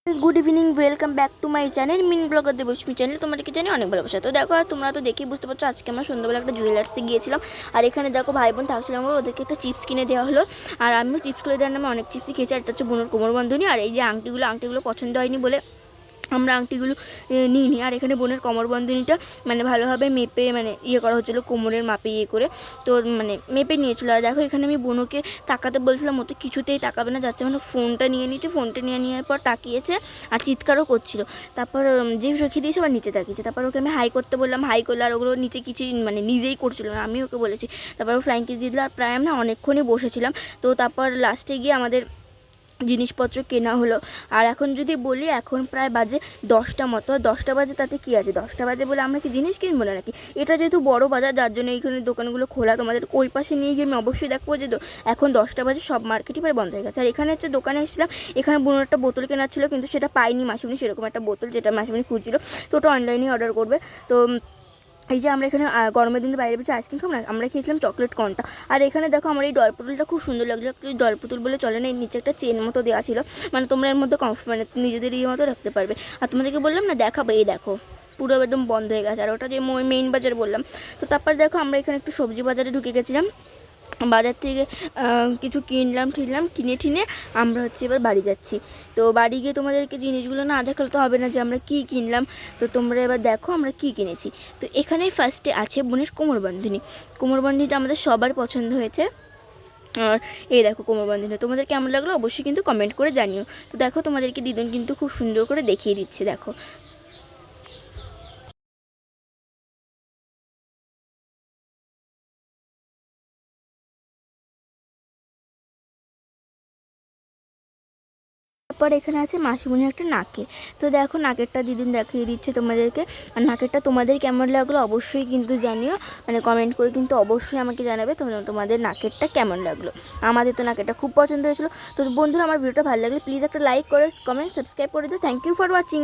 Good evening welcome back to my channel मिन blogger Debasmi channel তোমাদেরকে জানি অনেক ভালোবাসা। তো দেখো তোমরা তো দেখেই বুঝতে পারছো আজকে আমরা সন্ধ্যাবেলা একটা জুয়েলার্সে গিয়েছিলাম। আর এখানে দেখো ভাই বোন থাকছিলাম, ওদেরকে একটা চিপস কিনে দেওয়া হলো। আর আমিও চিপস করে দেওয়ার নামে অনেক চিপসই খেয়েছি। আর এটা হচ্ছে বোনের কোমরবন্ধনী। আর এই যে আংটিগুলো পছন্দ হয়নি বলে আমরা আংটিগুলো নিইনি। আর এখানে বোনের কোমরবন্ধনীটা মানে ভালোভাবে মেপে মানে করা হচ্ছিলো, কোমরের মাপে করে। তো মানে মেপে নিয়েছিল। আর দেখো এখানে আমি বোনকে তাকাতে বলছিলাম, ও তো কিছুতেই তাকাবে না, যাচ্ছে মানে ফোনটা নিয়ে নিয়েছে। ফোনটা নিয়ে নেওয়ার পর তাকিয়েছে আর চিৎকারও করছিল। তারপর যে রেখে দিয়েছে আবার নিচে তাকিয়েছে। তারপর ওকে আমি হাই করতে বললাম, হাই করলে আর ওগুলো নিচে কিছুই মানে নিজেই করছিল না, আমি ওকে বলেছি। তারপর ফ্লাইং কিস দিয়ে দিল। আর প্রায় আমরা অনেকক্ষণই বসেছিলাম। তো তারপর লাস্টে গিয়ে আমাদের জিনিসপত্র কেনা হলো। আর এখন যদি বলি এখন প্রায় বাজে 10টা মতো। 10টা বাজে তাতে কি আছে, 10টা বাজে বলে আমরা কি জিনিস কিনবো না নাকি? এটা যেহেতু বড় বাজার, যার জন্য এইখানে দোকানগুলো খোলা। তোমাদের ওই পাশে নিয়ে গিয়ে আমি অবশ্যই দেখবো যে এখন 10টা বাজে সব মার্কেটই প্রায় বন্ধ হয়ে গেছে। আর এখানে হচ্ছে দোকানে এসেছিলাম, এখানে বোনের একটা বোতল কেনার ছিল, কিন্তু সেটা পাইনি মাসিমণি, সেরকম একটা বোতল যেটা মাসিমণি খুঁজছিল। তো ওটা অনলাইনে অর্ডার করবে। তো এই যে আমরা এখানে গরমের দিনে বাইরে বসে আইসক্রিম খাবো না, আমরা খেয়েছিলাম চকলেট কর্নটা। আর এখানে দেখো আমার এই ডলপুতুলটা খুব সুন্দর লাগলো। একটু ডলপুতুল বলে চলে না, এর নিচে একটা চেন মতো দেওয়া ছিল, মানে তোমরা এর মধ্যে মানে নিজেদের মতো রাখতে পারবে। আর তোমাদেরকে বললাম না দেখাবো, এই দেখো পুরো একদম বন্ধ হয়ে গেছে। আর ওটা যে মেইন বাজার বললাম। তো তারপর দেখো আমরা এখানে একটু সবজি বাজারে ঢুকে গেছিলাম। বাজার থেকে কিছু কিনে ঠিনে আমরা হচ্ছে এবার বাড়ি যাচ্ছি। তো বাড়ি গিয়ে তোমাদেরকে জিনিসগুলো না দেখালে তো হবে না যে আমরা কী কিনলাম। তো তোমরা এবার দেখো আমরা কী কিনেছি। তো এখানেই ফার্স্টে আছে বোনের কোমরবন্ধনীটা আমাদের সবার পছন্দ হয়েছে। আর এই দেখো কোমরবন্ধনী, তোমাদের কেমন লাগলো অবশ্যই কিন্তু কমেন্ট করে জানিও। তো দেখো তোমাদেরকে দিদুন কিন্তু খুব সুন্দর করে দেখিয়ে দিচ্ছে, দেখো। তারপর এখানে আছে মাসিমণির একটা নাকের। তো দেখো নাকেরটা দিদিন দেখিয়ে দিচ্ছে তোমাদেরকে। আর নাকেরটা তোমাদের কেমন লাগলো অবশ্যই কিন্তু জানিও, মানে কমেন্ট করে কিন্তু অবশ্যই আমাকে জানাবে তোমাদের নাকেরটা কেমন লাগলো। আমাদের তো নাকেরটা খুব পছন্দ হয়েছিল। তো বন্ধুরা আমার ভিডিওটা ভালো লাগলে প্লিজ একটা লাইক করে কমেন্ট সাবস্ক্রাইব করে দিও। Thank you for watching.